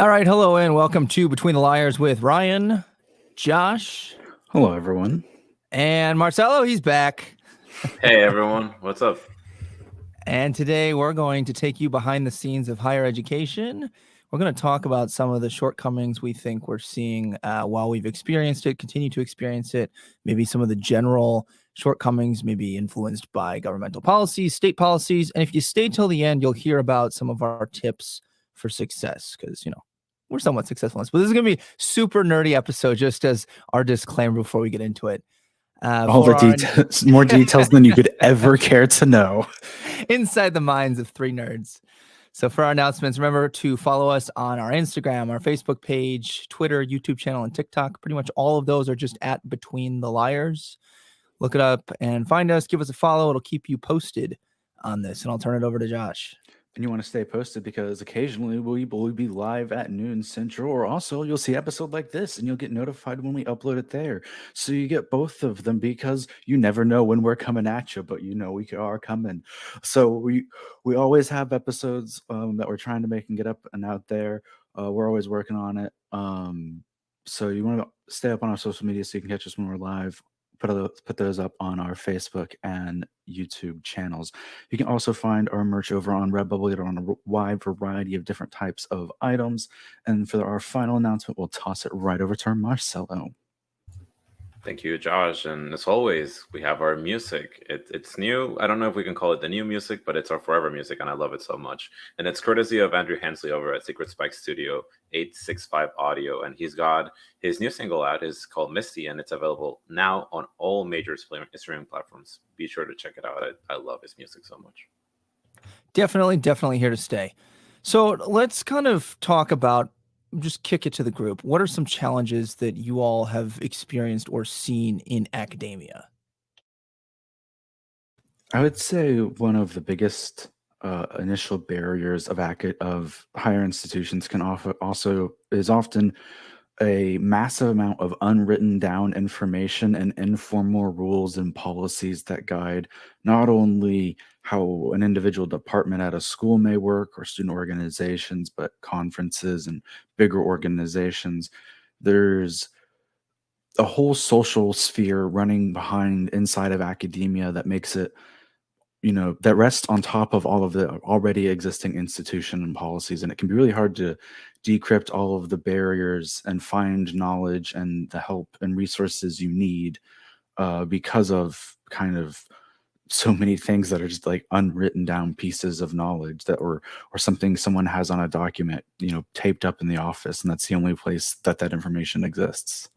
All right, hello and welcome to Between the Liars with Ryan, Josh, Hello, everyone. and Marcelo. He's back. Hey everyone, what's up? And today we're going to take you behind the scenes of higher education. We're going to talk about some of the shortcomings we think we're seeing while we've experienced it, continue to experience it, maybe some of the general shortcomings may be influenced by governmental policies, state policies. And if you stay till the end, you'll hear about some of our tips for success because, we're somewhat successful in this. But this is going to be super nerdy episode, just as our disclaimer before we get into it. All the details, more details than you could ever care to know. Inside the minds of three nerds. So for our announcements, remember to follow us on our Instagram, our Facebook page, Twitter, YouTube channel, and TikTok. Pretty much all of those are just at Between the Liars. Look it up and find us. Give us a follow. It'll keep you posted on this. And I'll turn it over to Josh. And you want to stay posted because occasionally we will be live at noon Central, or also you'll see an episode like this and you'll get notified when we upload it there. So you get both of them because you never know when we're coming at you, but we are coming. So we always have episodes that we're trying to make and get up and out there. We're always working on it. So you want to stay up on our social media so you can catch us when we're live. Put those up on our Facebook and YouTube channels. You can also find our merch over on Redbubble. You're on a wide variety of different types of items. And for our final announcement, we'll toss it right over to Marcelo. Thank you, Josh. And as always, we have our music. It's new. I don't know if we can call it the new music, but it's our forever music, and I love it so much. And it's courtesy of Andrew Hensley over at Secret Spike Studio 865 Audio. And he's got his new single out. It's called Misty, and it's available now on all major streaming platforms. Be sure to check it out. I love his music so much. Definitely here to stay. So let's kind of talk about, just kick it to the group. What are some challenges that you all have experienced or seen in academia? I would say one of the biggest initial barriers of higher institutions is often a massive amount of unwritten down information and informal rules and policies that guide not only how an individual department at a school may work or student organizations, but conferences and bigger organizations. There's a whole social sphere running behind inside of academia that makes it, that rests on top of all of the already existing institution and policies. And it can be really hard to decrypt all of the barriers and find knowledge and the help and resources you need because of kind of so many things that are just like unwritten down pieces of knowledge that or something someone has on a document, taped up in the office. And that's the only place that information exists.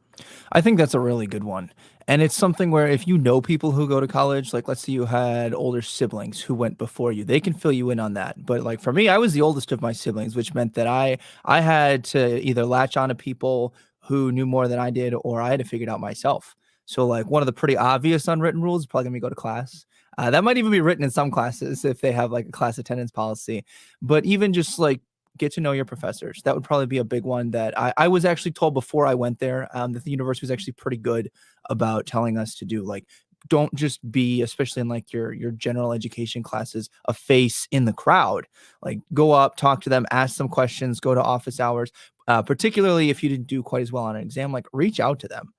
I think that's a really good one. And it's something where if you know people who go to college, like let's say you had older siblings who went before you, they can fill you in on that. But like for me, I was the oldest of my siblings, which meant that I had to either latch on to people who knew more than I did, or I had to figure it out myself. So like one of the pretty obvious unwritten rules is probably gonna be go to class. That might even be written in some classes if they have like a class attendance policy. But even just like get to know your professors. That would probably be a big one that I was actually told before I went there that the university was actually pretty good about telling us to do. Like, don't just be, especially in like your general education classes, a face in the crowd. Like go up, talk to them, ask some questions, go to office hours, particularly if you didn't do quite as well on an exam, like reach out to them.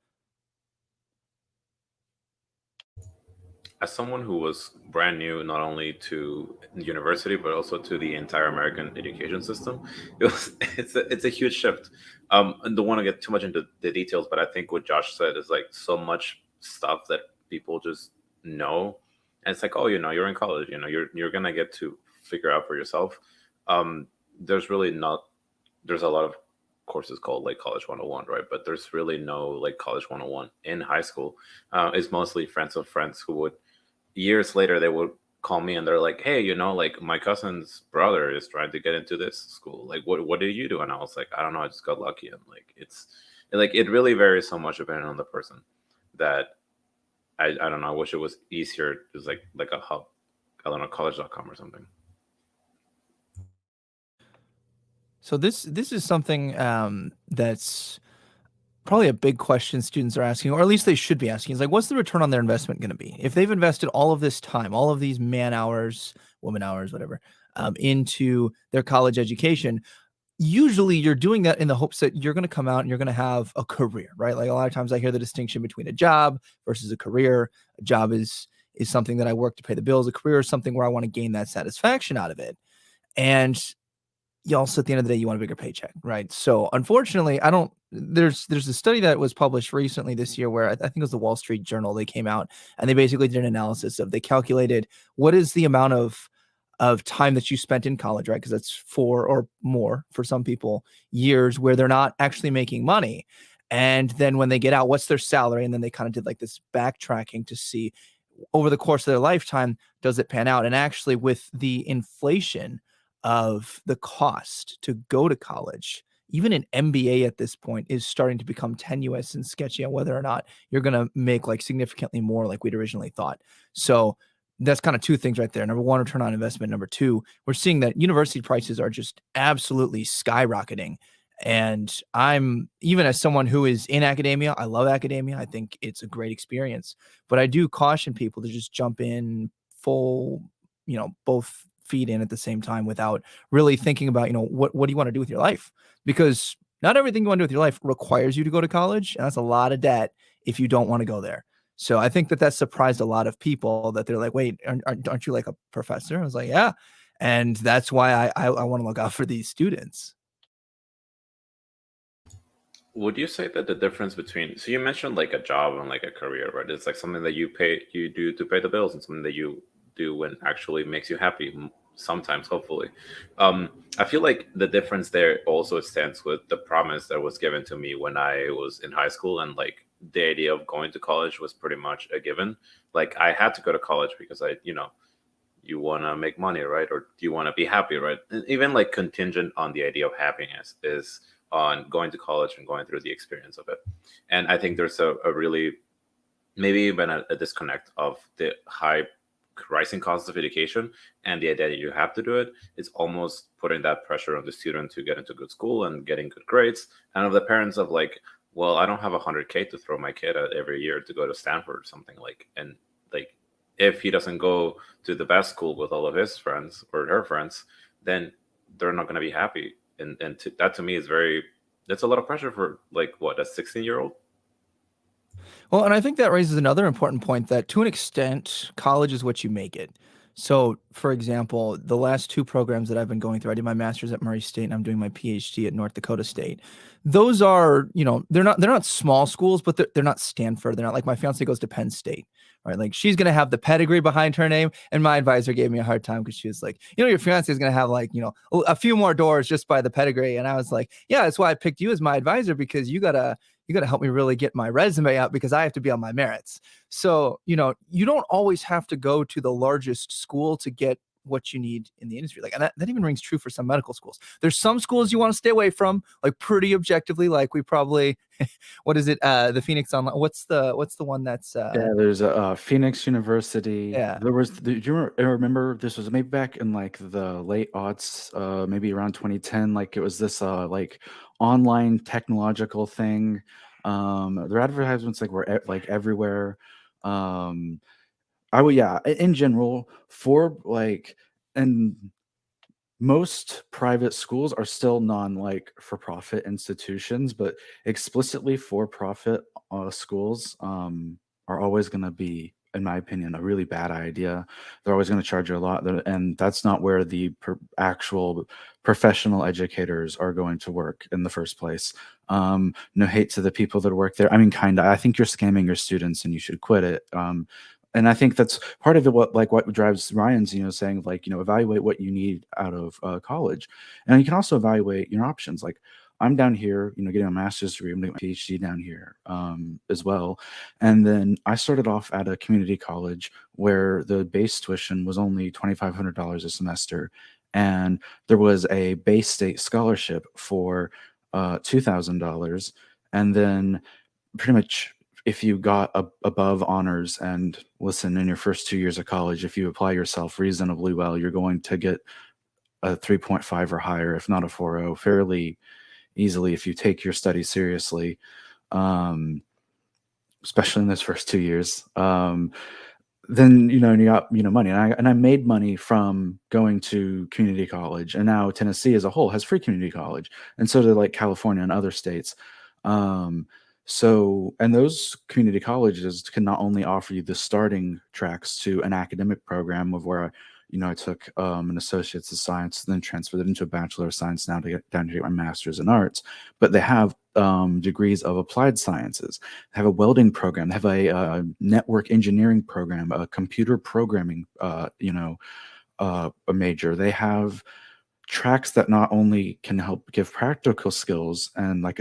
As someone who was brand new, not only to university but also to the entire American education system, it's a huge shift. And don't want to get too much into the details, but I think what Josh said is like so much stuff that people just know, and it's like, oh, you're in college, you're gonna get to figure out for yourself. There's really not. There's a lot of courses called like College 101, right? But there's really no like College 101 in high school. It's mostly friends of friends who would years later they would call me and they're like, hey, like my cousin's brother is trying to get into this school. Like, what did you do? And I was like, I don't know, I just got lucky. And like it really varies so much depending on the person that I don't know. I wish it was easier. Just like a hub, I don't know, college.com or something. So this is something that's probably a big question students are asking, or at least they should be asking, is like, what's the return on their investment going to be? If they've invested all of this time, all of these man hours, woman hours, whatever, into their college education, usually you're doing that in the hopes that you're going to come out and you're going to have a career, right? Like a lot of times I hear the distinction between a job versus a career. A job is something that I work to pay the bills. A career is something where I want to gain that satisfaction out of it. And you also, at the end of the day, you want a bigger paycheck, right? So unfortunately, I don't. There's a study that was published recently this year where I think it was the Wall Street Journal. They came out and they basically did an analysis of, they calculated what is the amount of time that you spent in college, right? Because that's 4 or more for some people years where they're not actually making money. And then when they get out, what's their salary? And then they kind of did like this backtracking to see over the course of their lifetime, does it pan out? And actually, with the inflation of the cost to go to college, even an MBA at this point is starting to become tenuous and sketchy on whether or not you're going to make like significantly more like we'd originally thought. So that's kind of two things right there. Number one, return on investment. Number two, we're seeing that university prices are just absolutely skyrocketing. And I'm, even as someone who is in academia, I love academia. I think it's a great experience, but I do caution people to just jump in full, both feet in at the same time without really thinking about, what do you want to do with your life? Because not everything you want to do with your life requires you to go to college. And that's a lot of debt if you don't want to go there. So I think that surprised a lot of people, that they're like, wait, aren't you like a professor? I was like, yeah. And that's why I want to look out for these students. Would you say that the difference between, so you mentioned like a job and like a career, right? It's like something that you do to pay the bills, and something that you do when actually makes you happy, sometimes, hopefully. I feel like the difference there also stands with the promise that was given to me when I was in high school, and like the idea of going to college was pretty much a given. Like I had to go to college because you want to make money, right? Or do you want to be happy, right? And even like contingent on the idea of happiness is on going to college and going through the experience of it. And I think there's a really, maybe even a disconnect of the high rising costs of education and the idea that you have to do it. It's almost putting that pressure on the student to get into good school and getting good grades, and of the parents of like, well, I don't have 100K to throw my kid at every year to go to Stanford or something, like, and like if he doesn't go to the best school with all of his friends or her friends, then they're not going to be happy. And that to me is that's a lot of pressure for like what, a 16-year-old. Well, and I think that raises another important point, that to an extent, college is what you make it. So, for example, the last two programs that I've been going through, I did my master's at Murray State and I'm doing my PhD at North Dakota State. Those are, they're not small schools, but they're not Stanford. They're not like, my fiance goes to Penn State, right? Like she's going to have the pedigree behind her name. And my advisor gave me a hard time because she was like, your fiance is going to have like, a few more doors just by the pedigree. And I was like, yeah, that's why I picked you as my advisor, because you got to help me really get my resume out, because I have to be on my merits. So, you don't always have to go to the largest school to get what you need in the industry. Like, and that even rings true for some medical schools. There's some schools you want to stay away from, like pretty objectively, like we probably, what is it? The Phoenix Online. What's the one that's, Yeah, there's a Phoenix University. Yeah. Do you remember this was maybe back in like the late aughts, maybe around 2010, like it was this like online technological thing. Their advertisements like were like everywhere. Yeah, in general, for like, and most private schools are still non like for profit institutions, but explicitly for profit schools are always going to be, in my opinion, a really bad idea. They're always going to charge you a lot, and that's not where the actual professional educators are going to work in the first place. No hate to the people that work there. I mean, kind of. I think you're scamming your students, and you should quit it. And I think that's part of it. What drives Ryan's, saying like, evaluate what you need out of college, and you can also evaluate your options. Like I'm down here, getting a master's degree. I'm doing my PhD down here as well. And then I started off at a community college where the base tuition was only $2,500 a semester, and there was a base state scholarship for $2,000, and then pretty much, if you got above honors, and listen, in your first 2 years of college, if you apply yourself reasonably well, you're going to get a 3.5 or higher, if not a 4.0, fairly easily if you take your studies seriously, especially in those first 2 years. then you got money, and I made money from going to community college, and now Tennessee as a whole has free community college, and so do like California and other states. um so, and those community colleges can not only offer you the starting tracks to an academic program of where I took an associate's of science, then transferred it into a bachelor of science now to get down to get my master's in arts, but they have degrees of applied sciences, have a welding program, they have a network engineering program, a computer programming, a major. They have tracks that not only can help give practical skills and like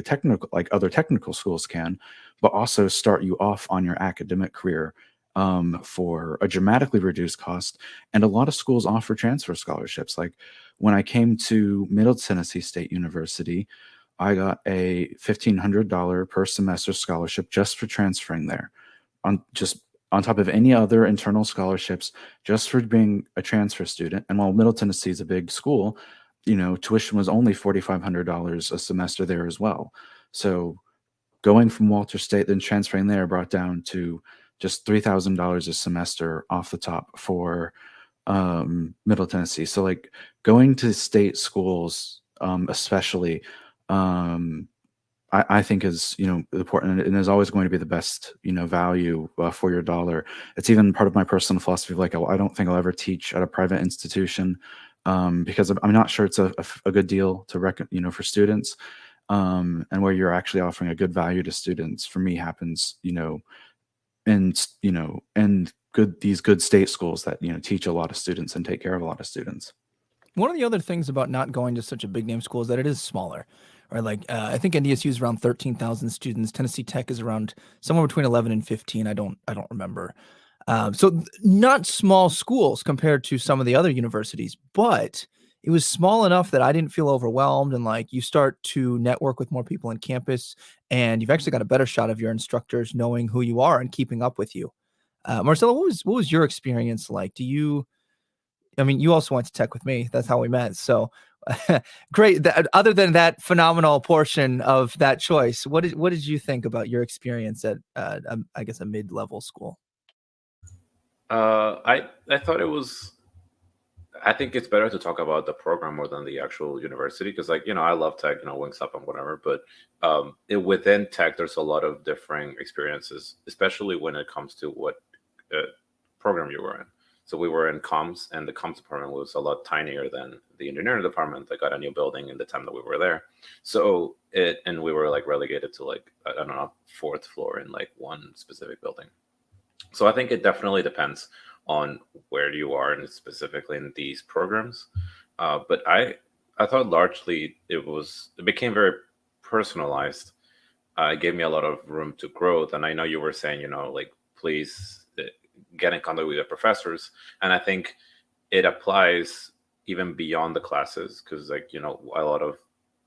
other technical schools can, but also start you off on your academic career for a dramatically reduced cost. And a lot of schools offer transfer scholarships. Like when I came to Middle Tennessee State University, I got a $1,500 per semester scholarship just for transferring there, on top of any other internal scholarships, just for being a transfer student. And while Middle Tennessee is a big school, tuition was only $4,500 a semester there as well. So going from Walter State, then transferring there, brought down to just $3,000 a semester off the top for Middle Tennessee. So like going to state schools, especially, I think is important, and is always going to be the best value for your dollar. It's even part of my personal philosophy of like, I don't think I'll ever teach at a private institution, because I'm not sure it's a good deal to for students, and where you're actually offering a good value to students. For me, happens in these good state schools that teach a lot of students and take care of a lot of students. One of the other things about not going to such a big name school is that it is smaller, right? Like I think NDSU is around 13,000 students. Tennessee Tech is around somewhere between 11 and 15. I don't remember. Not small schools compared to some of the other universities, but it was small enough that I didn't feel overwhelmed. And like you start to network with more people on campus, and you've actually got a better shot of your instructors knowing who you are and keeping up with you. Marcelo, what was your experience like? I mean, you also went to Tech with me. That's how we met. So great. Other than that phenomenal portion of that choice, what did you think about your experience at, I guess, a mid-level school? I thought it was. I think it's better to talk about the program more than the actual university, because, like, I love Tech, Wingstop and whatever, but within Tech, there's a lot of differing experiences, especially when it comes to what program you were in. So we were in comms, and the comms department was a lot tinier than the engineering department that got a new building in the time that we were there. So and we were like relegated to like, I don't know, fourth floor in like one specific building. So I think it definitely depends on where you are, and specifically in these programs. But I thought largely it became very personalized. It gave me a lot of room to growth. And I know you were saying, like, please get in contact with the professors. And I think it applies even beyond the classes, because, like, a lot of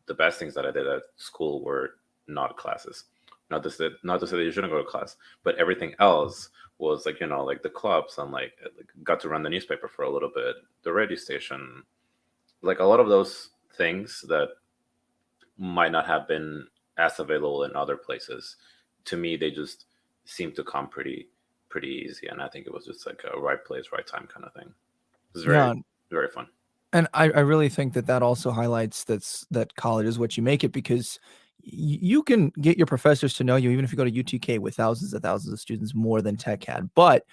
the best things that I did at school were not classes. Not to say that you shouldn't go to class, but everything else was like, like the clubs, and like got to run the newspaper for a little bit, the radio station, like a lot of those things that might not have been as available in other places. To me, they just seem to come pretty easy, and I think it was just like a right place, right time kind of thing. It was very, very fun. And I really think that also highlights that college is what you make it, because you can get your professors to know you, even if you go to UTK with thousands and thousands of students, more than Tech had. But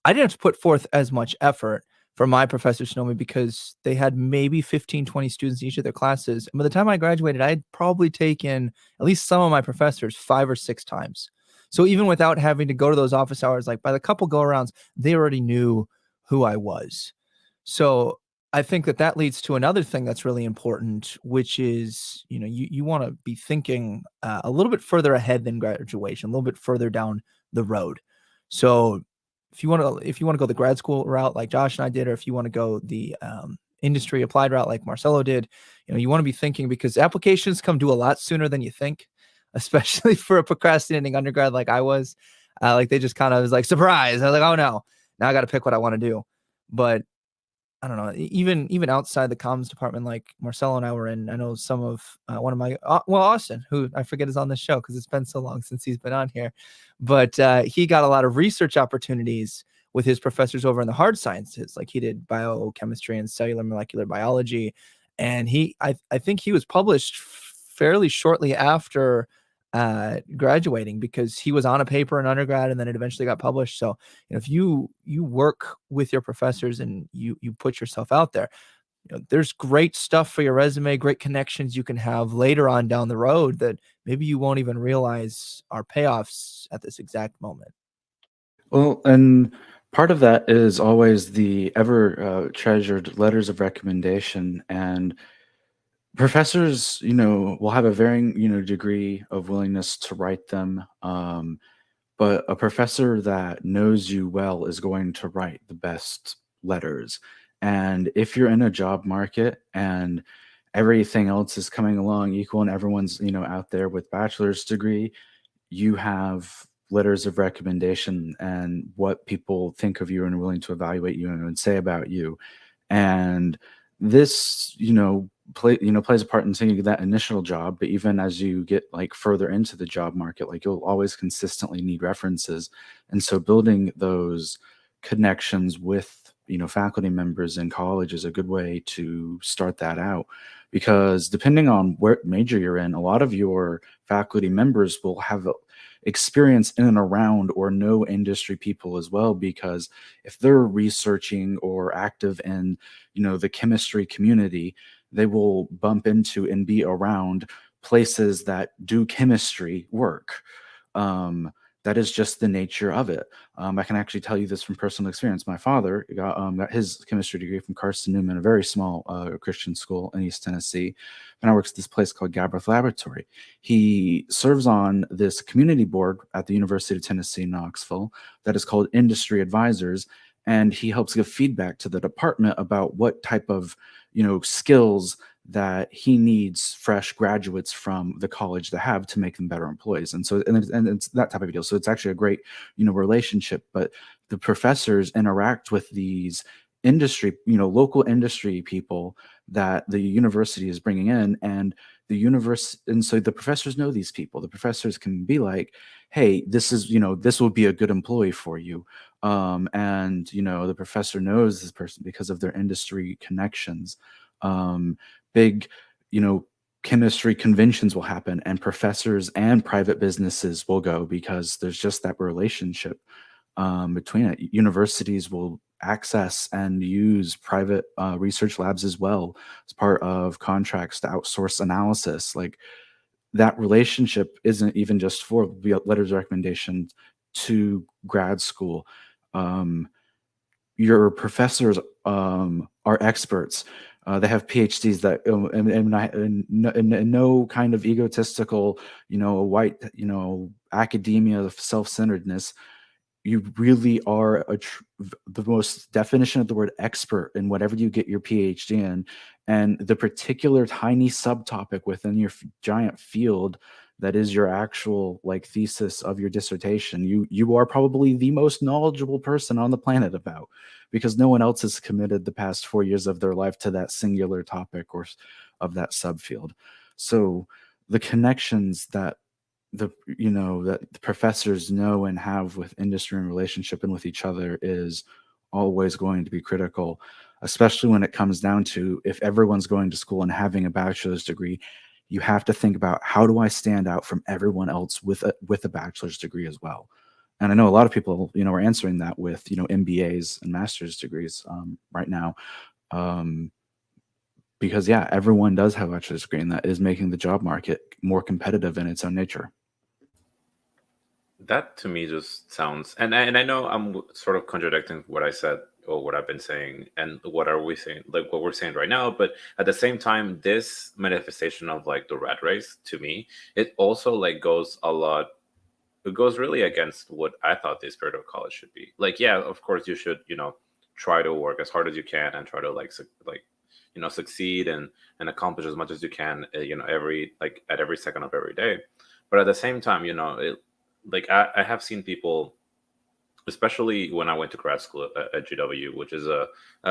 I didn't have to put forth as much effort for my professors to know me, because they had maybe 15, 20 students in each of their classes. And by the time I graduated, I had probably taken at least some of my professors 5 or 6 times. So even without having to go to those office hours, like by the couple go arounds, they already knew who I was. So I think that leads to another thing that's really important, which is, you want to be thinking a little bit further ahead than graduation, a little bit further down the road. So if you want to go the grad school route like Josh and I did, or if you want to go the industry applied route like Marcelo did, you want to be thinking, because applications come due a lot sooner than you think, especially for a procrastinating undergrad like I was. Like they just kind of was like, surprise. I was like, oh no, now I got to pick what I want to do. But I don't know, even outside the comms department, like Marcelo and I were in, I know some of one of my, Austin, who I forget is on this show because it's been so long since he's been on here, but he got a lot of research opportunities with his professors over in the hard sciences. Like he did biochemistry and cellular molecular biology, and I think he was published fairly shortly after graduating, because he was on a paper in undergrad and then it eventually got published. So, if you work with your professors and you put yourself out there, there's great stuff for your resume, great connections you can have later on down the road that maybe you won't even realize are payoffs at this exact moment. Well, and part of that is always the ever treasured letters of recommendation. And professors, will have a varying, degree of willingness to write them. But a professor that knows you well is going to write the best letters. And if you're in a job market and everything else is coming along equal and everyone's, out there with bachelor's degree, you have letters of recommendation and what people think of you and are willing to evaluate you and say about you. And this, plays a part in taking that initial job. But even as you get like further into the job market, like you'll always consistently need references. And so building those connections with, faculty members in college is a good way to start that out. Because depending on what major you're in, a lot of your faculty members will have experience in and around or know industry people as well, because if they're researching or active in the chemistry community, they will bump into and be around places that do chemistry work. That is just the nature of it. I can actually tell you this from personal experience. My father got his chemistry degree from Carson Newman, a very small Christian school in East Tennessee, and I works at this place called Gabrath Laboratory. He serves on this community board at the University of Tennessee, Knoxville, that is called Industry Advisors, and he helps give feedback to the department about what type of skills that he needs fresh graduates from the college to have to make them better employees. And so, and it's that type of deal. So it's actually a great, relationship, but the professors interact with these industry, local industry people that the university is bringing in, and and so the professors know these people. The professors can be like, hey, this is, this will be a good employee for you. And, the professor knows this person because of their industry connections. Big, chemistry conventions will happen, and professors and private businesses will go because there's just that relationship between it. Universities will access and use private research labs as well as part of contracts to outsource analysis. Like that relationship isn't even just for letters of recommendation to grad school. Your professors are experts. They have PhDs that, and no kind of egotistical, white, academia of self-centeredness. You really are the most definition of the word expert in whatever you get your PhD in, and the particular tiny subtopic within your giant field that is your actual like thesis of your dissertation. You are probably the most knowledgeable person on the planet about, because no one else has committed the past 4 years of their life to that singular topic or of that subfield. So the connections that that the professors know and have with industry and relationship and with each other is always going to be critical, especially when it comes down to if everyone's going to school and having a bachelor's degree. You have to think about, how do I stand out from everyone else with a bachelor's degree as well? And I know a lot of people are answering that with MBAs and master's degrees right now, because yeah, everyone does have a bachelor's degree, and that is making the job market more competitive in its own nature. That to me just sounds, and I know I'm sort of contradicting what I said or what I've been saying and what are we saying, like what we're saying right now. But at the same time, this manifestation of like the rat race, to me, it also like goes a lot. It goes really against what I thought the spirit of college should be. Like, yeah, of course you should, try to work as hard as you can and try to succeed and accomplish as much as you can, every like at every second of every day. But at the same time, like I have seen people, especially when I went to grad school at GW, which is a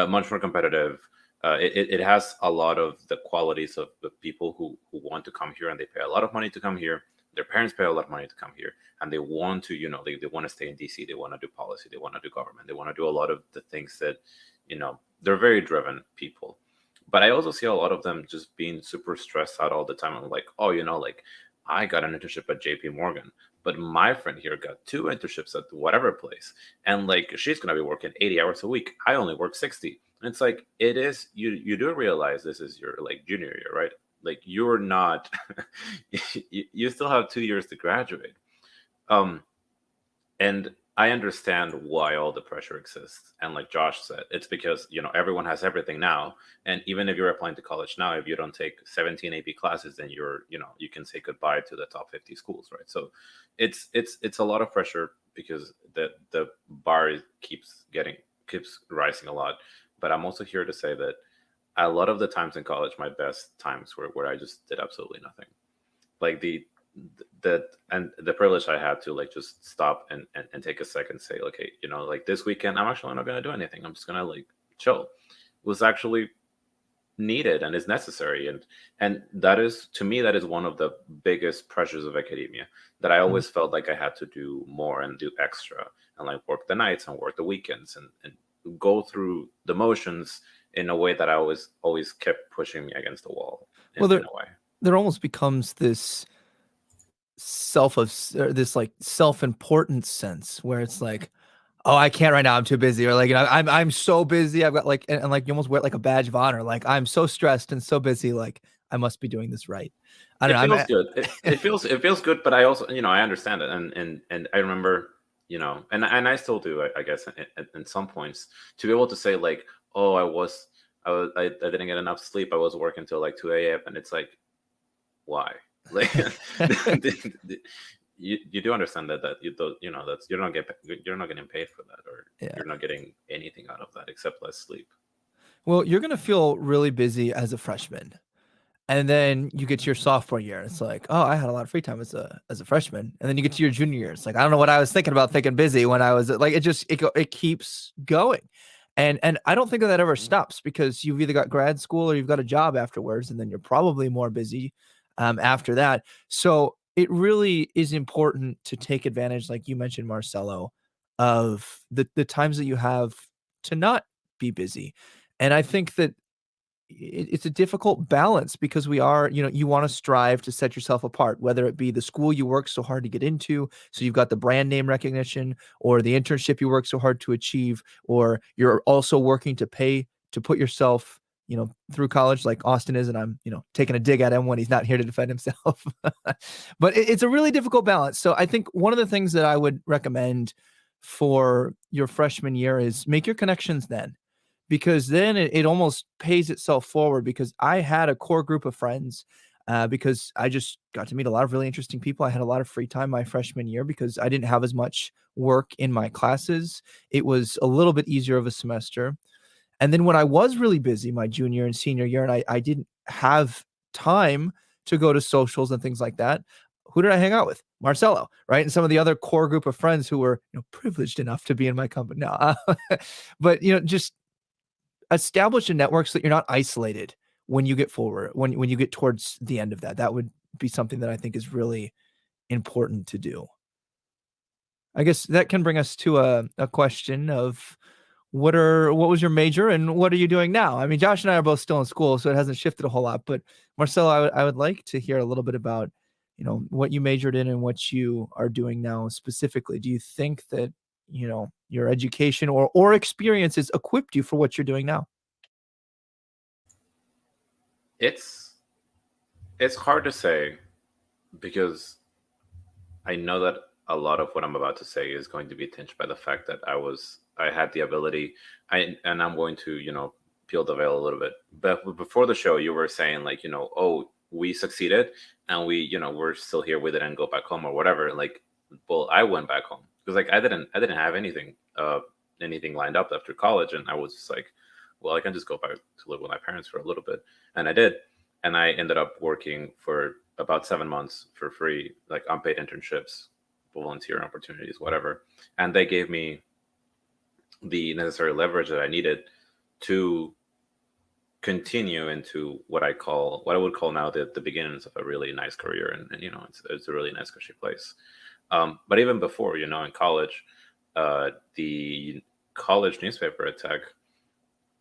much more competitive. It has a lot of the qualities of the people who want to come here, and they pay a lot of money to come here. their parents pay a lot of money to come here, and they want to, they want to stay in DC. They want to do policy. They want to do government. They want to do a lot of the things that, they're very driven people. But I also see a lot of them just being super stressed out all the time. I'm like, oh, like I got an internship at JP Morgan, but my friend here got 2 internships at whatever place. And like, she's going to be working 80 hours a week. I only work 60. And it's like, it is, you do realize this is your like junior year, right? Like you're not, you still have 2 years to graduate. And I understand why all the pressure exists. And like Josh said, it's because, everyone has everything now. And even if you're applying to college now, if you don't take 17 AP classes, then you can say goodbye to the top 50 schools, right? So it's a lot of pressure because the bar keeps rising a lot. But I'm also here to say that a lot of the times in college, my best times were where I just did absolutely nothing. Like the privilege I had to like just stop and take a second, say, okay, like this weekend, I'm actually not going to do anything. I'm just going to like chill, was actually needed and is necessary. And that is, to me, that is one of the biggest pressures of academia, that I always felt like I had to do more and do extra and like work the nights and work the weekends and go through the motions in a way that I always kept pushing me against the wall in a way. There almost becomes this self-importance sense where it's like, oh, I can't right now, I'm too busy, or like, I'm so busy, I've got like, and like you almost wear like a badge of honor, like I'm so stressed and so busy, like I must be doing this right. I don't know. It feels good. It feels good, but I also, I understand it, and I remember, and I still do, I guess, in some points, to be able to say like, oh, I didn't get enough sleep, I was working till like 2 a.m. and it's like, why? Like you do understand that that's you're not getting paid for that, or you're not getting anything out of that except less sleep. Well, you're gonna feel really busy as a freshman, and then you get to your sophomore year. It's like, oh, I had a lot of free time as a freshman, and then you get to your junior year. It's like, I don't know what I was thinking about thinking busy when I was like, it keeps going. And I don't think that ever stops, because you've either got grad school or you've got a job afterwards, and then you're probably more busy after that. So it really is important to take advantage, like you mentioned, Marcelo, of the times that you have to not be busy. And I think that it's a difficult balance, because we are, you want to strive to set yourself apart, whether it be the school you work so hard to get into, so you've got the brand name recognition, or the internship you work so hard to achieve, or you're also working to pay to put yourself, through college, like Austin is, and I'm, taking a dig at him when he's not here to defend himself. But it's a really difficult balance. So I think one of the things that I would recommend for your freshman year is make your connections then, because then it almost pays itself forward. Because I had a core group of friends, because I just got to meet a lot of really interesting people. I had a lot of free time my freshman year because I didn't have as much work in my classes. It was a little bit easier of a semester. And then when I was really busy my junior and senior year, and I didn't have time to go to socials and things like that, who did I hang out with? Marcelo, right? And some of the other core group of friends who were, privileged enough to be in my company. No, but, just establish a network so that you're not isolated when you get forward, when you get towards the end of that. That would be something that I think is really important to do. I guess that can bring us to a question of what was your major and what are you doing now? I mean, Josh and I are both still in school, so it hasn't shifted a whole lot. But Marcelo, I would like to hear a little bit about, what you majored in and what you are doing now specifically. Do you think that, your education or experiences equipped you for what you're doing now? It's hard to say, because I know that a lot of what I'm about to say is going to be tinged by the fact that I had the ability, and I'm going to, peel the veil a little bit. But before the show, you were saying like, oh, we succeeded and we're still here. We didn't go back home or whatever. Like, well, I went back home because like I didn't have anything lined up after college. And I was just like, well, I can just go back to live with my parents for a little bit. And I did. And I ended up working for about 7 months for free, like unpaid internships, volunteer opportunities, whatever. And they gave me the necessary leverage that I needed to continue into what I would call now the beginnings of a really nice career, and it's a really nice cushy place. But even before, in college, the college newspaper at Tech,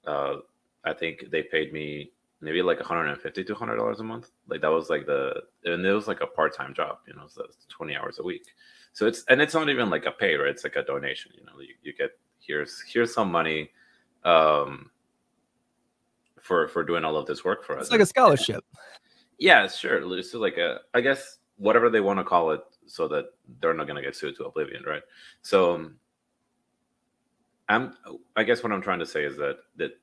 uh, I think they paid me maybe like 150 to $200 a month. Like that was like and it was like a part-time job, so it's 20 hours a week. So it's not even like a pay, right? It's like a donation. You get here's some money, um, for doing all of this work for us. It's like a scholarship. Yeah, sure. It's like I guess whatever they want to call it, so that they're not going to get sued to oblivion, right? So I guess what I'm trying to say is that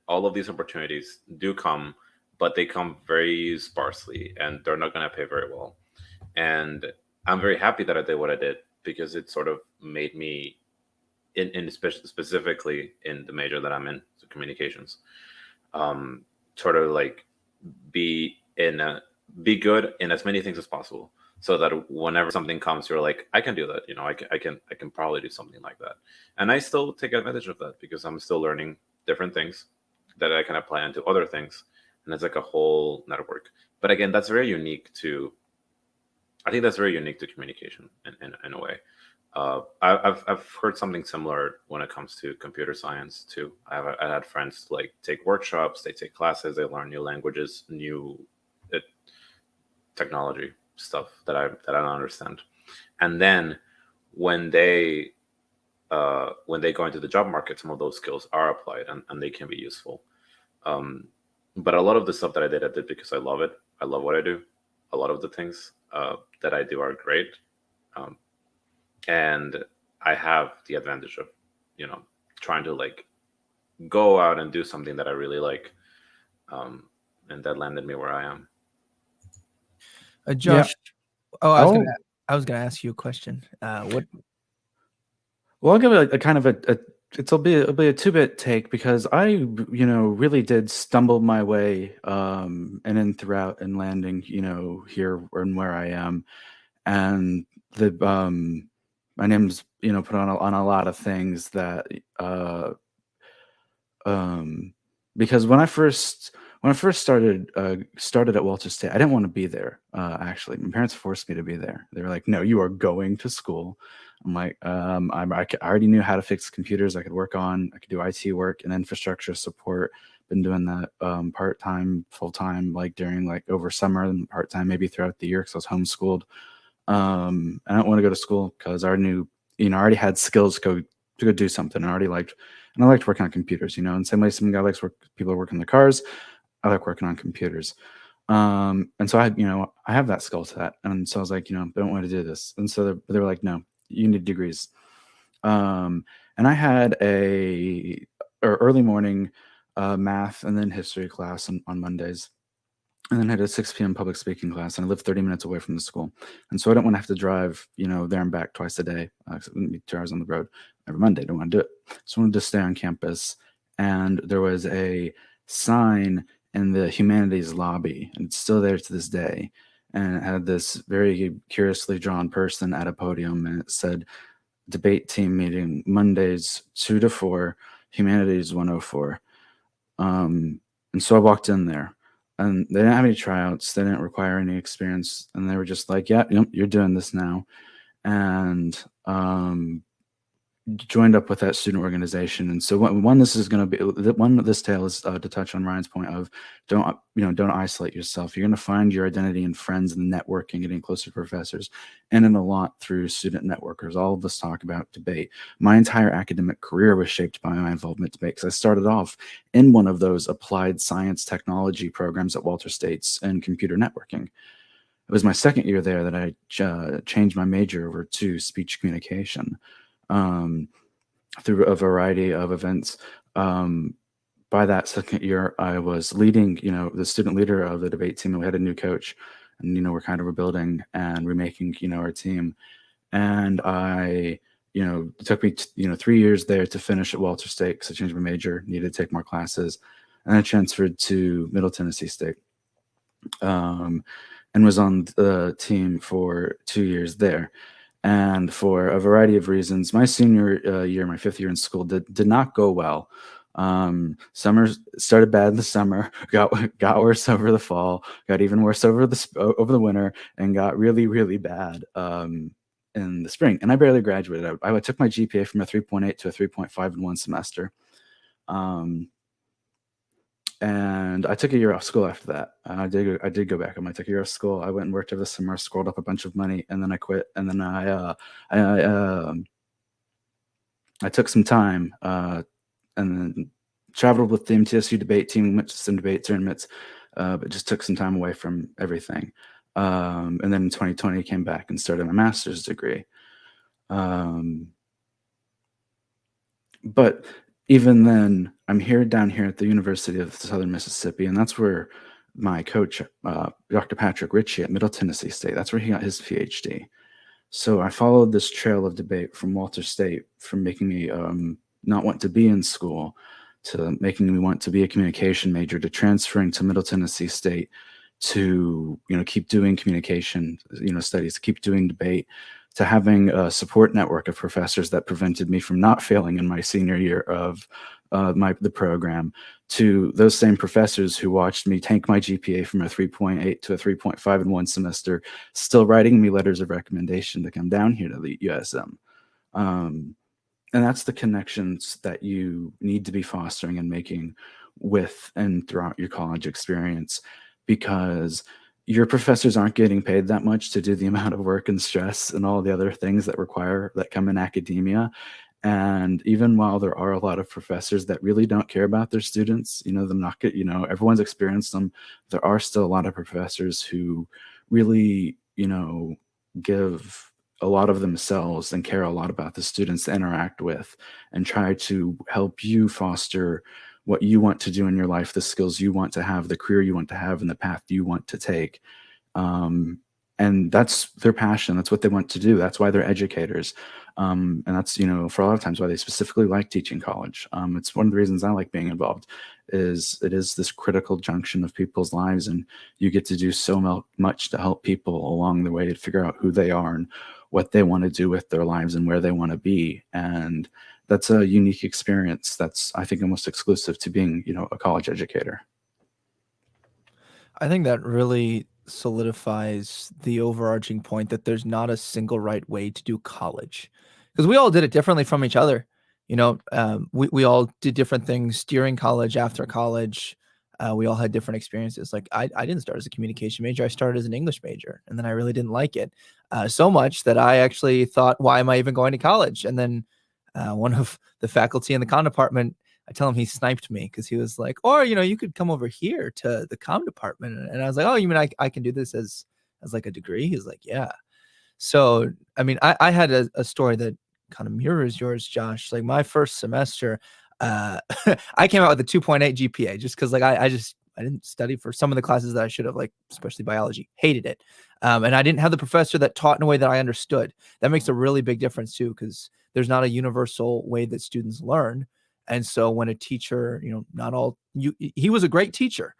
all of these opportunities do come, but they come very sparsely, and they're not going to pay very well. And I'm very happy that I did what I did, because it sort of made me, specifically in the major that I'm in, so communications, sort of like be be good in as many things as possible, so that whenever something comes, you're like, I can do that. I can probably do something like that. And I still take advantage of that, because I'm still learning different things that I can apply into other things, and it's like a whole network. But again, I think that's very unique to communication in a way. I've heard something similar when it comes to computer science too. I had friends like take workshops, they take classes, they learn new languages, new technology stuff that I don't understand, and then when they go into the job market, some of those skills are applied, and they can be useful. But a lot of the stuff that I did because I love it. I love what I do. A lot of the things that I do are great. And I have the advantage of, trying to like go out and do something that I really like. And that landed me where I am. Josh, Oh, I was gonna ask you a question. What? well, I'll give it a kind of it'll be a 2-bit take, because I really did stumble my way and then throughout and landing here and where I am, and the my name's put on a lot of things that because when I first started at Walter State, I didn't want to be there. Actually, my parents forced me to be there. They were like, "No, you are going to school." I'm like, I already knew how to fix computers. I could do IT work and infrastructure support. Been doing that part time, full time, like during like over summer, and part time maybe throughout the year, because I was homeschooled. I don't want to go to school because I already knew, I already had skills to go do something. I liked working on computers, and same way some guy people are working on their cars. I like working on computers. And so I have that skill set. And so I was like, I don't want to do this. And so they were like, no, you need degrees. And I had a early morning math and then history class on Mondays. And then I had a 6 p.m. public speaking class, and I lived 30 minutes away from the school. And so I don't want to have to drive, there and back twice a day. It wouldn't be 2 hours on the road every Monday. I don't want to do it. So I wanted to stay on campus. And there was a sign in the humanities lobby, and it's still there to this day. And it had this very curiously drawn person at a podium, and it said, debate team meeting Mondays 2 to 4, humanities 104. And so I walked in there. And they didn't have any tryouts. They didn't require any experience. And they were just like, yeah, you're doing this now. And joined up with that student organization. And so one this tale is to touch on Ryan's point of don't isolate yourself. You're going to find your identity in friends and networking, getting closer to professors, and in a lot through student networkers. All of us talk about debate. My entire academic career was shaped by my involvement in debate, because I started off in one of those applied science technology programs at Walter State's in computer networking. It was my second year there that I changed my major over to speech communication. Through a variety of events. By that second year, I was leading, the student leader of the debate team, and we had a new coach, and, we're kind of rebuilding and remaking, our team. And it took me, 3 years there to finish at Walter State, because I changed my major, needed to take more classes. And I transferred to Middle Tennessee State, and was on the team for 2 years there. And for a variety of reasons, my senior year, my 5th year in school, did not go well. Summer started bad in the summer, got worse over the fall, got even worse over the winter, and got really, really bad in the spring. And I barely graduated. I took my GPA from a 3.8 to a 3.5 in one semester. And I took a year off school after that. I did go back. I took a year off school. I went and worked over the summer, scored up a bunch of money, and then I quit. And then I took some time and then traveled with the MTSU debate team, went to some debate tournaments, but just took some time away from everything. And then in 2020, came back and started my master's degree. But even then, I'm down here at the University of Southern Mississippi, and that's where my coach, Dr. Patrick Ritchie at Middle Tennessee State, that's where he got his PhD. So I followed this trail of debate from Walter State, from making me not want to be in school, to making me want to be a communication major, to transferring to Middle Tennessee State, to keep doing communication studies, to keep doing debate, to having a support network of professors that prevented me from not failing in my senior year of the program, to those same professors who watched me tank my GPA from a 3.8 to a 3.5 in one semester, still writing me letters of recommendation to come down here to the USM. And that's the connections that you need to be fostering and making with and throughout your college experience, because your professors aren't getting paid that much to do the amount of work and stress and all the other things that come in academia. And even while there are a lot of professors that really don't care about their students, everyone's experienced them, there are still a lot of professors who really, give a lot of themselves and care a lot about the students they interact with, and try to help you foster what you want to do in your life, the skills you want to have, the career you want to have, and the path you want to take. And that's their passion. That's what they want to do. That's why they're educators. And that's, for a lot of times why they specifically like teaching college. It's one of the reasons I like being involved, is it is this critical junction of people's lives, and you get to do so much to help people along the way to figure out who they are and what they want to do with their lives and where they want to be. And that's a unique experience that's, I think, almost exclusive to being, a college educator. I think that really solidifies the overarching point that there's not a single right way to do college, because we all did it differently from each other. We all did different things during college, after college. We all had different experiences. Like I didn't start as a communication major. I started as an English major, and then I really didn't like it so much that I actually thought, why am I even going to college? And then one of the faculty in the comm department, I tell him, he sniped me, because he was like, or, you could come over here to the comm department. And I was like, oh, you mean I can do this as like a degree? He's like, yeah. So, I mean, I had a story that kind of mirrors yours, Josh. Like my first semester, I came out with a 2.8 GPA just because like I didn't study for some of the classes that I should have, like especially biology. Hated it. And I didn't have the professor that taught in a way that I understood. That makes a really big difference too, because there's not a universal way that students learn. And so when a teacher, he was a great teacher,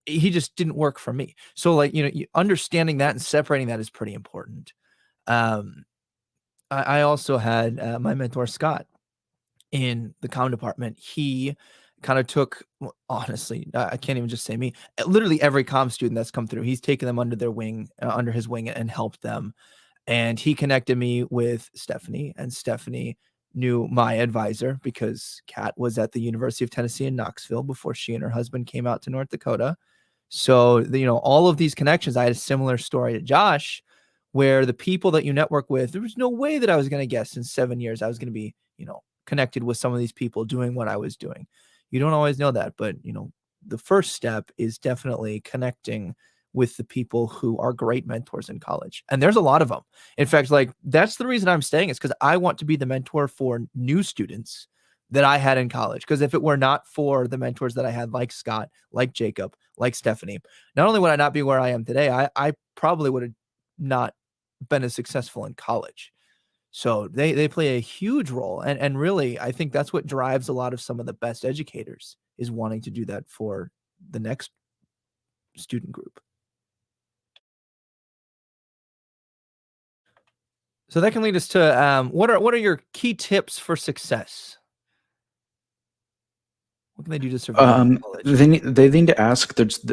he just didn't work for me. So like, understanding that and separating that is pretty important. I also had my mentor, Scott, in the comm department. He kind of took, well, honestly, I can't even just say me, literally every comm student that's come through, he's taken them under his wing and helped them. And he connected me with Stephanie, and Stephanie knew my advisor because Kat was at the University of Tennessee in Knoxville before she and her husband came out to North Dakota. So, all of these connections, I had a similar story to Josh, where the people that you network with, there was no way that I was going to guess in 7 years I was going to be, connected with some of these people doing what I was doing. You don't always know that, but, the first step is definitely connecting with the people who are great mentors in college. And there's a lot of them. In fact, like that's the reason I'm staying, is because I want to be the mentor for new students that I had in college. Because if it were not for the mentors that I had, like Scott, like Jacob, like Stephanie, not only would I not be where I am today, I probably would have not been as successful in college. So they play a huge role. And really, I think that's what drives a lot of some of the best educators, is wanting to do that for the next student group. So that can lead us to, what are your key tips for success? What can they do to survive college? They need to ask. There's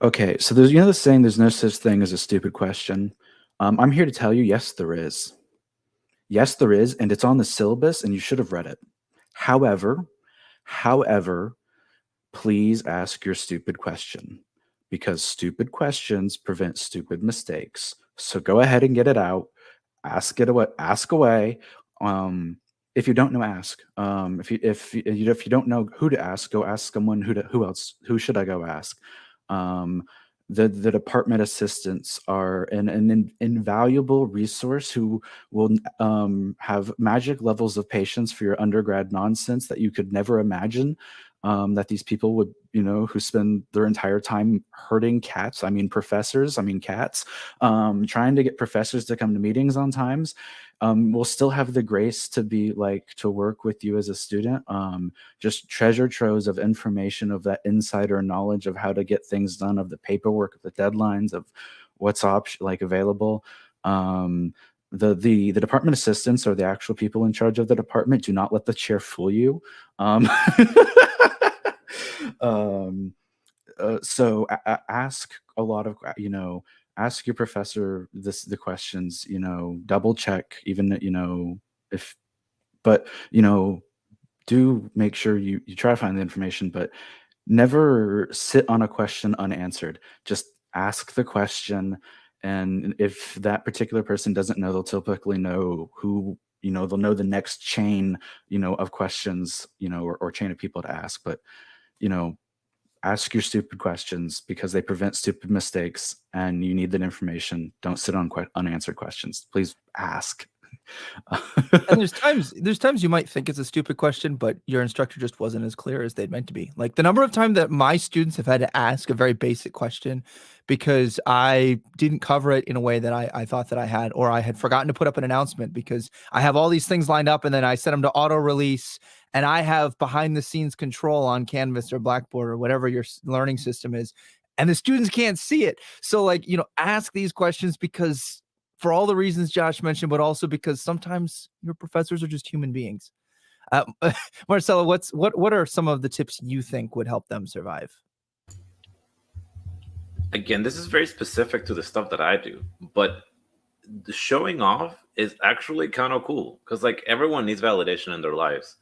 okay. So there's the saying, there's no such thing as a stupid question. I'm here to tell you, yes, there is. Yes, there is, and it's on the syllabus, and you should have read it. However, please ask your stupid question, because stupid questions prevent stupid mistakes. So go ahead and get it out. Ask it away. Ask away. If you don't know, ask. If you don't know who to ask, go ask someone. Who else? Who should I go ask? The department assistants are an invaluable resource who will have magic levels of patience for your undergrad nonsense that you could never imagine. That these people would, who spend their entire time herding cats. I mean, professors. I mean, cats. Trying to get professors to come to meetings on times. Will still have the grace to work with you as a student. Just treasure troves of information, of that insider knowledge of how to get things done, of the paperwork, of the deadlines, of what's available. The department assistants are the actual people in charge of the department. Do not let the chair fool you. So ask a lot of, ask your professor the questions, double check, even, but, do make sure you try to find the information, but never sit on a question unanswered. Just ask the question. And if that particular person doesn't know, they'll typically know who, they'll know the next chain, of questions, or chain of people to ask. But, ask your stupid questions, because they prevent stupid mistakes, and you need that information. Don't sit on unanswered questions. Please ask. And there's times you might think it's a stupid question, but your instructor just wasn't as clear as they'd meant to be. Like the number of times that my students have had to ask a very basic question because I didn't cover it in a way that I thought that I had, or I had forgotten to put up an announcement because I have all these things lined up and then I set them to auto release, and I have behind the scenes control on Canvas or Blackboard or whatever your learning system is, and the students can't see it. So ask these questions, because for all the reasons Josh mentioned, but also because sometimes your professors are just human beings. Marcella, what are some of the tips you think would help them survive? Again, this is very specific to the stuff that I do, but the showing off is actually kind of cool, because everyone needs validation in their lives,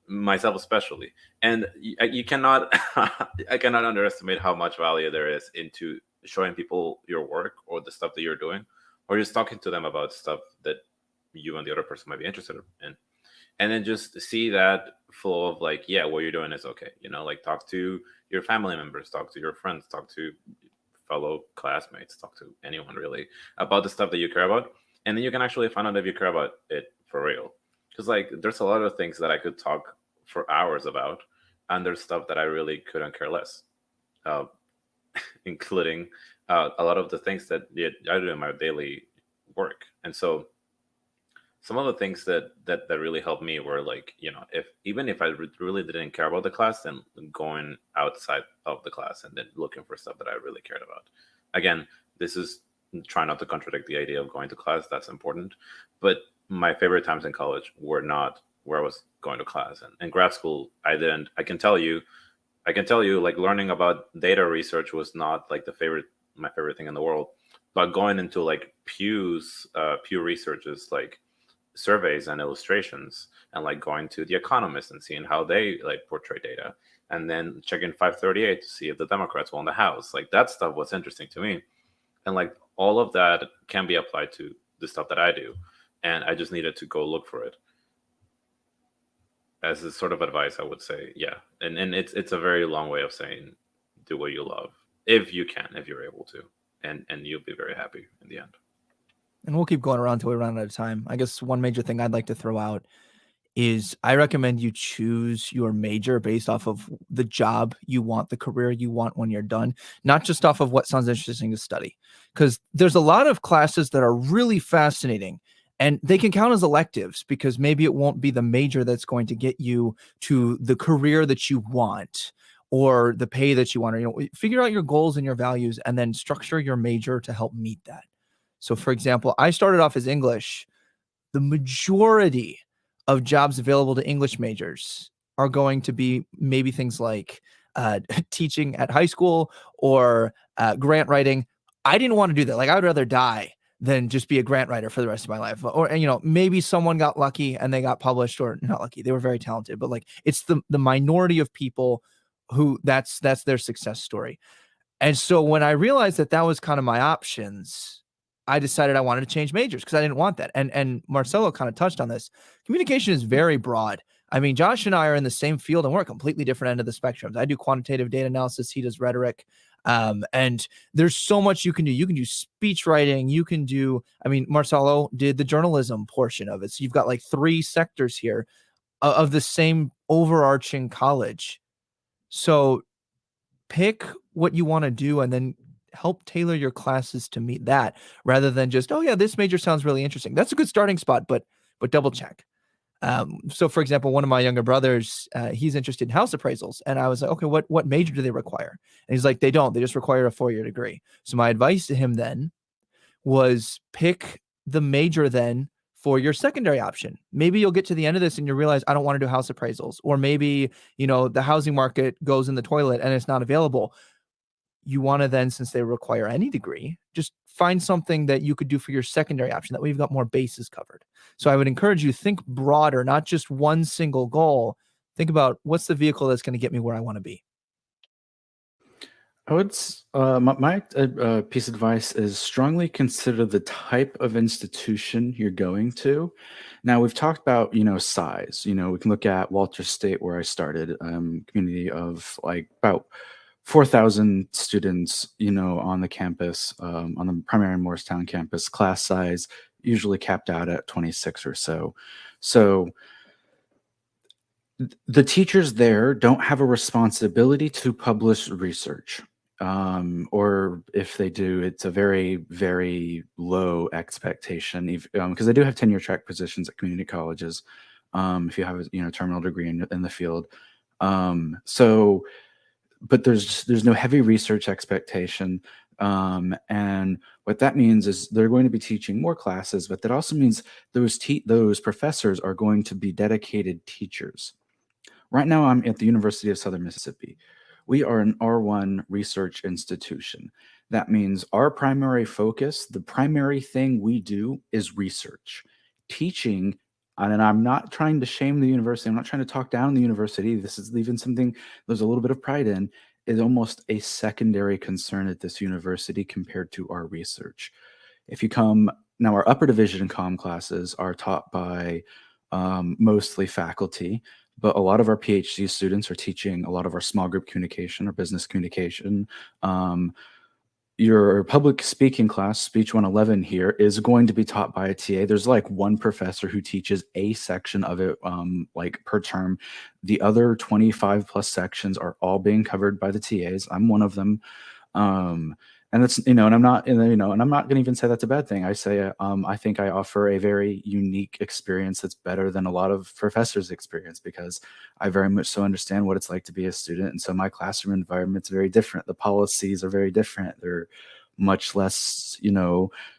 myself especially. And you cannot I cannot underestimate how much value there is into showing people your work or the stuff that you're doing, or just talking to them about stuff that you and the other person might be interested in, and then just see that flow of what you're doing is okay. Talk to your family members, talk to your friends, talk to fellow classmates, talk to anyone really about the stuff that you care about, and then you can actually find out if you care about it for real. Because there's a lot of things that I could talk for hours about, and there's stuff that I really couldn't care less, including a lot of the things that I do in my daily work. And so some of the things that really helped me were if I really didn't care about the class, then going outside of the class and then looking for stuff that I really cared about. Again, this is try not to contradict the idea of going to class. That's important. But my favorite times in college were not where I was going to class. And in grad school, I can tell you, learning about data research was not my favorite thing in the world. But going into Pew Research's surveys and illustrations, and going to The Economist and seeing how they portray data, and then checking 538 to see if the Democrats won the House. That stuff was interesting to me. And all of that can be applied to the stuff that I do. And I just needed to go look for it. As a sort of advice, I would say, yeah. And it's a very long way of saying, do what you love, if you can, if you're able to, and you'll be very happy in the end. And we'll keep going around till we run out of time. I guess one major thing I'd like to throw out is I recommend you choose your major based off of the job you want, the career you want when you're done, not just off of what sounds interesting to study. Because there's a lot of classes that are really fascinating, and they can count as electives because maybe it won't be the major that's going to get you to the career that you want or the pay that you want. Or, figure out your goals and your values and then structure your major to help meet that. So, for example, I started off as English. The majority of jobs available to English majors are going to be maybe things like teaching at high school or grant writing. I didn't want to do that. Like, I would rather die than just be a grant writer for the rest of my life. Or, and, maybe someone got lucky and they got published, or not lucky. They were very talented, but like, it's the minority of people who that's their success story. And so when I realized that that was kind of my options, I decided I wanted to change majors because I didn't want that. And Marcelo kind of touched on this. Communication is very broad. I mean, Josh and I are in the same field and we're a completely different end of the spectrums. I do quantitative data analysis. He does rhetoric. And there's so much you can do. You can do speech writing. You can do, I mean, Marcelo did the journalism portion of it. So you've got like 3 sectors here of the same overarching college. So pick what you want to do and then help tailor your classes to meet that, rather than just, oh yeah, this major sounds really interesting. That's a good starting spot, but double check. So for example, one of my younger brothers, he's interested in house appraisals. And I was like, okay, what major do they require? And he's like, they don't, they just require a 4-year degree. So my advice to him then was pick the major then for your secondary option. Maybe you'll get to the end of this and you realize, I don't want to do house appraisals, or maybe, the housing market goes in the toilet and it's not available. You want to then, since they require any degree, just find something that you could do for your secondary option. That way you've got more bases covered. So I would encourage you, think broader, not just one single goal. Think about, what's the vehicle that's going to get me where I want to be. I would my piece of advice is strongly consider the type of institution you're going to. Now we've talked about size. We can look at Walter State, where I started, community of like about 4,000 students, on the campus, on the primary Morristown campus. Class size usually capped out at 26 or so. So the teachers there don't have a responsibility to publish research. Or if they do, it's a very, very low expectation, because they do have tenure track positions at community colleges. If you have a terminal degree in the field. So, but there's no heavy research expectation. And what that means is they're going to be teaching more classes, but that also means those professors are going to be dedicated teachers. Right now, I'm at the University of Southern Mississippi. We are an R1 research institution. That means our primary focus, the primary thing we do, is research. Teaching, and I'm not trying to shame the university, I'm not trying to talk down the university. This is even something there's a little bit of pride in, is almost a secondary concern at this university compared to our research. If you come, now our upper division comm classes are taught by mostly faculty, but a lot of our PhD students are teaching a lot of our small group communication or business communication. Your public speaking class, Speech 111 here, is going to be taught by a TA. There's like one professor who teaches a section of it, like per term. The other 25 plus sections are all being covered by the TAs. I'm one of them. And that's, and I'm not, and I'm not going to even say that's a bad thing. I say, I think I offer a very unique experience that's better than a lot of professors' experience, because I very much so understand what it's like to be a student. And so my classroom environment's very different. The policies are very different. They're much less,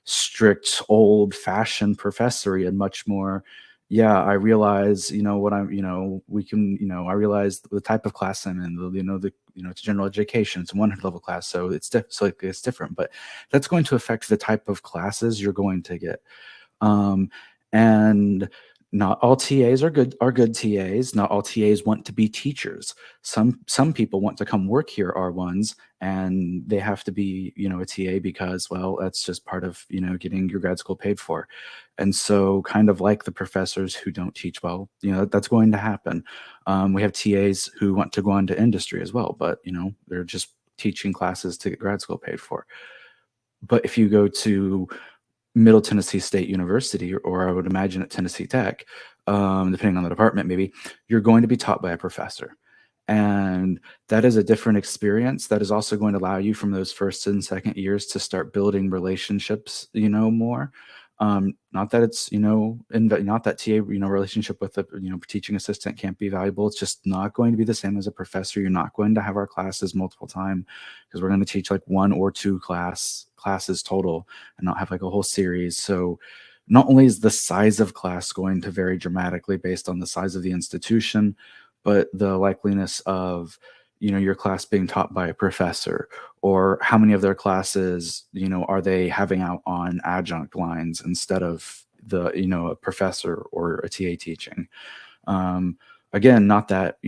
strict, old fashioned professory, and much more, yeah, I realize, what I'm, we can, I realize the type of class I'm in, it's general education, it's a 100 level class. So it's different, but that's going to affect the type of classes you're going to get. And not all TAs are good TAs. Not all TAs want to be teachers. Some people want to come work here, R1s, and they have to be, a TA because, well, that's just part of, getting your grad school paid for. And so kind of like the professors who don't teach well, that's going to happen. We have TAs who want to go on to industry as well, but, they're just teaching classes to get grad school paid for. But if you go to Middle Tennessee State University, or I would imagine at Tennessee Tech, depending on the department, maybe, you're going to be taught by a professor. And that is a different experience. That is also going to allow you from those first and second years to start building relationships, more. Not that it's, not that TA, relationship with the, teaching assistant can't be valuable. It's just not going to be the same as a professor. You're not going to have our classes multiple times, because we're going to teach like 1 or 2 classes total and not have like a whole series. So not only is the size of class going to vary dramatically based on the size of the institution, but the likeliness of, your class being taught by a professor, or how many of their classes, are they having out on adjunct lines instead of a professor or a TA teaching. Um, Again, not that,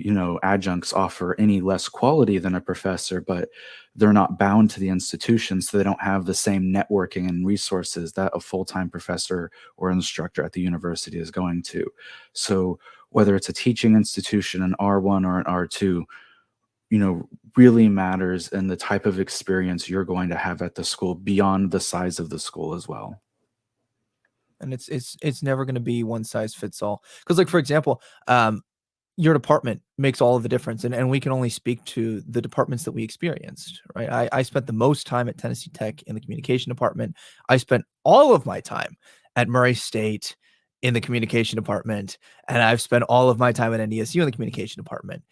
adjuncts offer any less quality than a professor, but they're not bound to the institution, so they don't have the same networking and resources that a full-time professor or instructor at the university is going to. So whether it's a teaching institution, an R1 or an R2, really matters in the type of experience you're going to have at the school beyond the size of the school as well. And it's never going to be one size fits all. Because like for example, your department makes all of the difference, and we can only speak to the departments that we experienced, right? I spent the most time at Tennessee Tech in the communication department. I spent all of my time at Murray State in the communication department, and I've spent all of my time at NDSU in the communication department.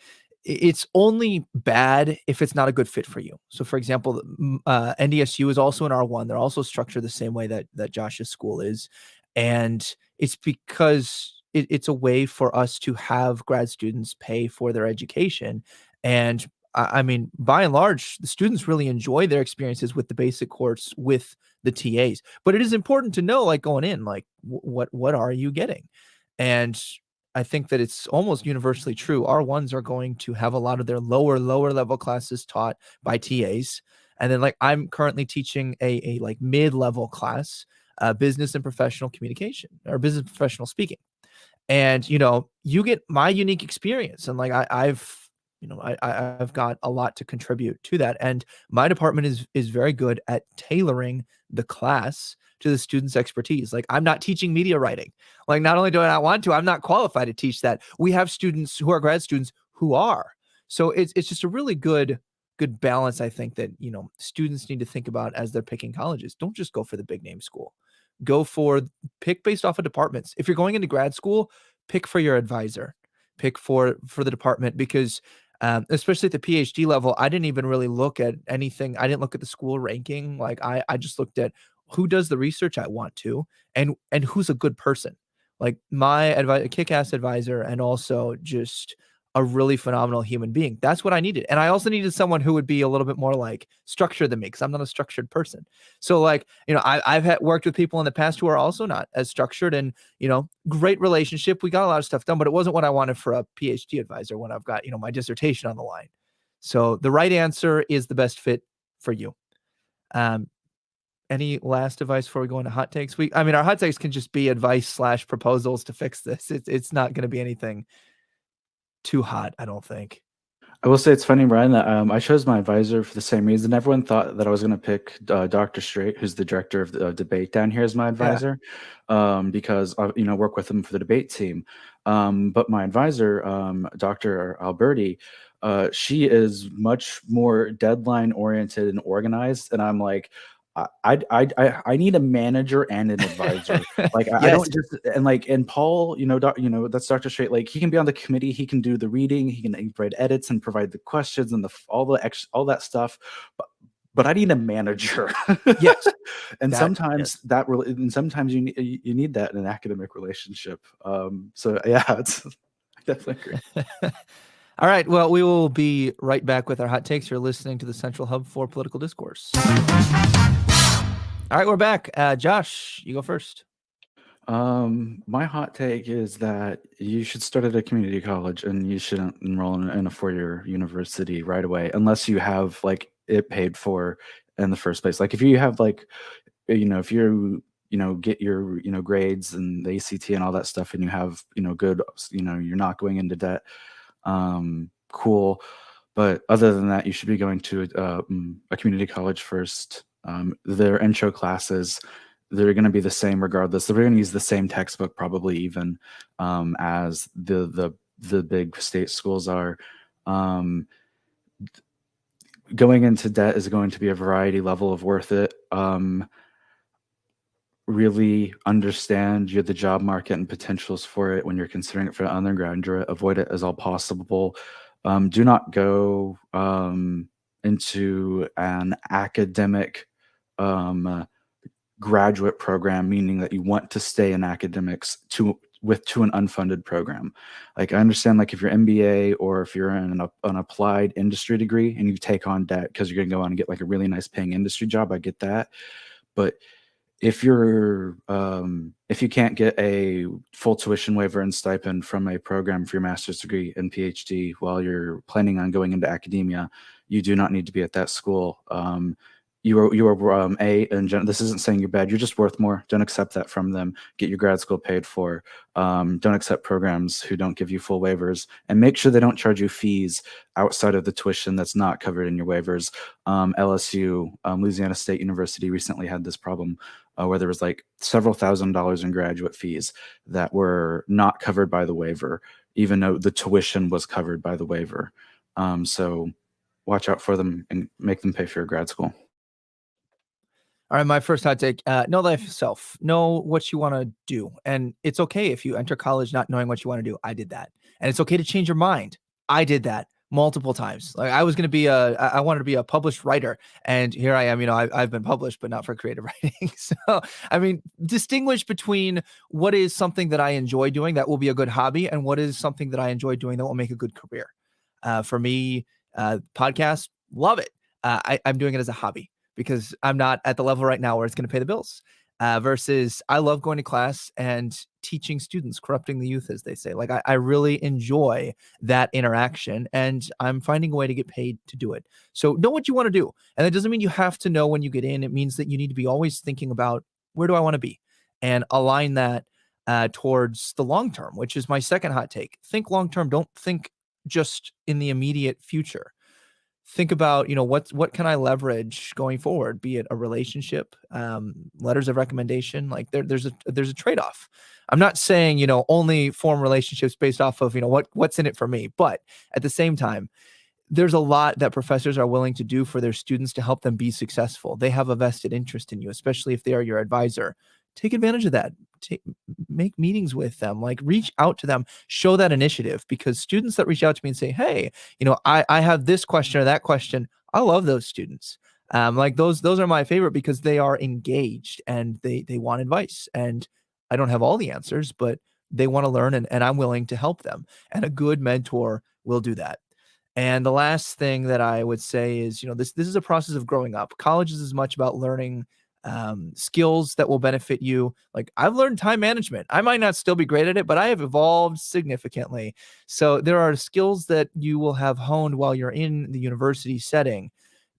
It's only bad if it's not a good fit for you. So for example, NDSU is also an R1. They're also structured the same way that Josh's school is, and it's because it's a way for us to have grad students pay for their education. And I mean, by and large, the students really enjoy their experiences with the basic course with the TAs. But it is important to know, like going in, like what are you getting? And I think that it's almost universally true. R1s are going to have a lot of their lower level classes taught by TAs. And then like I'm currently teaching a like mid-level class, business and professional communication or business and professional speaking. And you get my unique experience, and like I've got a lot to contribute to that. And my department is very good at tailoring the class to the student's expertise. Like I'm not teaching media writing. Like not only do I not want to, I'm not qualified to teach that. We have students who are grad students who are. So it's just a really good balance, I think, that students need to think about as they're picking colleges. Don't just go for the big name school. Pick based off of departments. If you're going into grad school, pick for your advisor, pick for the department, because especially at the PhD level, I didn't even really look at anything. I didn't look at the school ranking. Like I just looked at who does the research I want to, and who's a good person. Like my kick-ass advisor, and also just a really phenomenal human being. That's what I needed. And I also needed someone who would be a little bit more like structured than me, because I'm not a structured person. So like, I've worked with people in the past who are also not as structured, and, great relationship. We got a lot of stuff done, but it wasn't what I wanted for a PhD advisor when I've got, my dissertation on the line. So the right answer is the best fit for you. Any last advice before we go into hot takes? Our hot takes can just be advice / proposals to fix this. It's not going to be anything too hot, I don't think. I will say it's funny, Brian, that I chose my advisor for the same reason. Everyone thought that I was going to pick Dr. Straight, who's the director of the debate down here, as my advisor, because I, work with him for the debate team. But my advisor, Dr. Alberti, she is much more deadline oriented and organized, and I'm like, I need a manager and an advisor. Like I Yes. don't just and Paul, that's Dr. Straight. Like he can be on the committee, he can do the reading, he can write edits and provide the questions and all that stuff. But I need a manager. Yes. And Yes. sometimes you need that in an academic relationship. So yeah, I definitely agree. All right. Well, we will be right back with our hot takes. You're listening to the Central Hub for Political Discourse. All right, we're back. Josh, you go first. My hot take is that you should start at a community college, and you shouldn't enroll in a four-year university right away unless you have like it paid for in the first place. Like if you have like, if you get your grades and the ACT and all that stuff, and you have good, you're not going into debt. Cool. But other than that, you should be going to a community college first. Their intro classes, they're going to be the same regardless. They're going to use the same textbook, probably even as the big state schools are. Going into debt is going to be a variety level of worth it. Really understand the job market and potentials for it when you're considering it for undergraduate. Avoid it as all possible. Do not go into an academic graduate program, meaning that you want to stay in academics to an unfunded program. Like I understand, like if you're MBA or if you're in an applied industry degree and you take on debt because you're going to go on and get like a really nice paying industry job, I get that. But if you can't get a full tuition waiver and stipend from a program for your master's degree and PhD while you're planning on going into academia, you do not need to be at that school. This isn't saying you're bad. You're just worth more. Don't accept that from them. Get your grad school paid for. Don't accept programs who don't give you full waivers, and make sure they don't charge you fees outside of the tuition that's not covered in your waivers. LSU, Louisiana State University, recently had this problem where there was like several $1,000s in graduate fees that were not covered by the waiver, even though the tuition was covered by the waiver. So watch out for them and make them pay for your grad school. All right, my first hot take, know thyself. Know what you want to do. And it's okay if you enter college not knowing what you want to do. I did that. And it's okay to change your mind. I did that multiple times. Like I was going to be I wanted to be a published writer. And here I am, I've been published, but not for creative writing. So, I mean, distinguish between what is something that I enjoy doing that will be a good hobby and what is something that I enjoy doing that will make a good career. For me, podcast, love it. I'm doing it as a hobby, because I'm not at the level right now where it's going to pay the bills. Versus I love going to class and teaching students, corrupting the youth, as they say. Like I really enjoy that interaction, and I'm finding a way to get paid to do it. So know what you want to do. And that doesn't mean you have to know when you get in. It means that you need to be always thinking about, where do I want to be? And align that towards the long term, which is my second hot take. Think long term. Don't think just in the immediate future. Think about, what can I leverage going forward, be it a relationship, letters of recommendation. Like there's a trade-off. I'm not saying, only form relationships based off of, what's in it for me. But at the same time, there's a lot that professors are willing to do for their students to help them be successful. They have a vested interest in you, especially if they are your advisor. Take advantage of that. Make meetings with them, like reach out to them, show that initiative, because students that reach out to me and say, hey, I have this question or that question. I love those students. Like those are my favorite, because they are engaged and they want advice, and I don't have all the answers, but they want to learn, and I'm willing to help them. And a good mentor will do that. And the last thing that I would say is, this is a process of growing up. College is as much about learning skills that will benefit you. Like I've learned time management. I might not still be great at it, but I have evolved significantly. So there are skills that you will have honed while you're in the university setting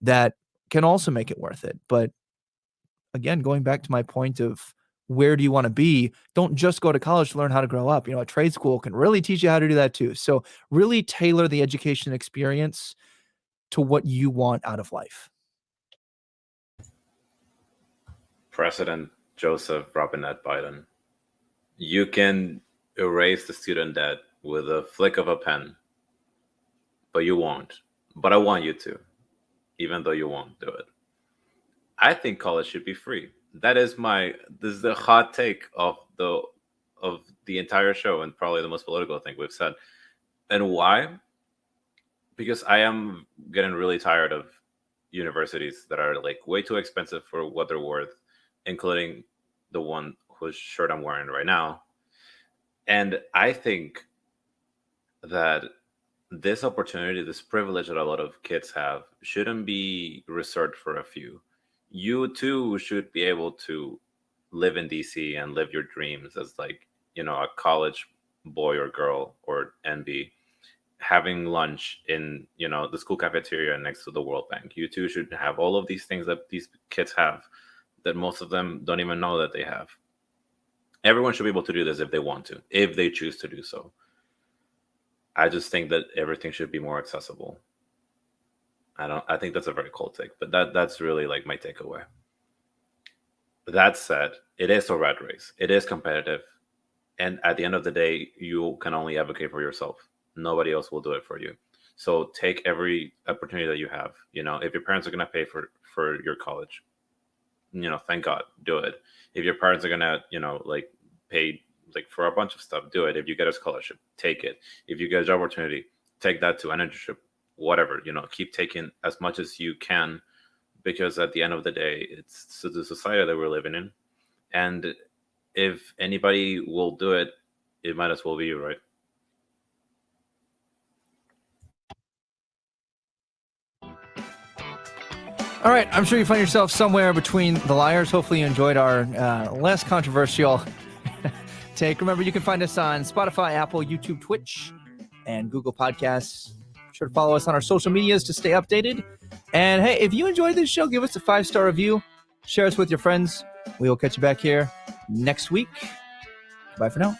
that can also make it worth it. But again, going back to my point of, where do you want to be? Don't just go to college to learn how to grow up. A trade school can really teach you how to do that too. So really tailor the education experience to what you want out of life. President Joseph Robinette Biden. You can erase the student debt with a flick of a pen, but you won't. But I want you to, even though you won't do it. I think college should be free. This is the hot take of the entire show, and probably the most political thing we've said. And why? Because I am getting really tired of universities that are like way too expensive for what they're worth, including the one whose shirt I'm wearing right now. And I think that this opportunity, this privilege that a lot of kids have, shouldn't be reserved for a few. You too should be able to live in DC and live your dreams as like, a college boy or girl or NB, having lunch in, the school cafeteria next to the World Bank. You too should have all of these things that these kids have, that most of them don't even know that they have. Everyone should be able to do this if they want to, if they choose to do so. I just think that everything should be more accessible. I think that's a very cold take, but that's really like my takeaway. That said, it is a rat race. It is competitive. And at the end of the day, you can only advocate for yourself. Nobody else will do it for you. So take every opportunity that you have. If your parents are going to pay for your college, thank God, do it. If your parents are going to, like pay like for a bunch of stuff, do it. If you get a scholarship, take it. If you get a job opportunity, take that to an internship, whatever, keep taking as much as you can, because at the end of the day, it's the society that we're living in. And if anybody will do it, it might as well be you, right? All right, I'm sure you find yourself somewhere between the liars. Hopefully you enjoyed our less controversial take. Remember, you can find us on Spotify, Apple, YouTube, Twitch, and Google Podcasts. Be sure to follow us on our social medias to stay updated. And hey, if you enjoyed this show, give us a 5-star review. Share us with your friends. We will catch you back here next week. Bye for now.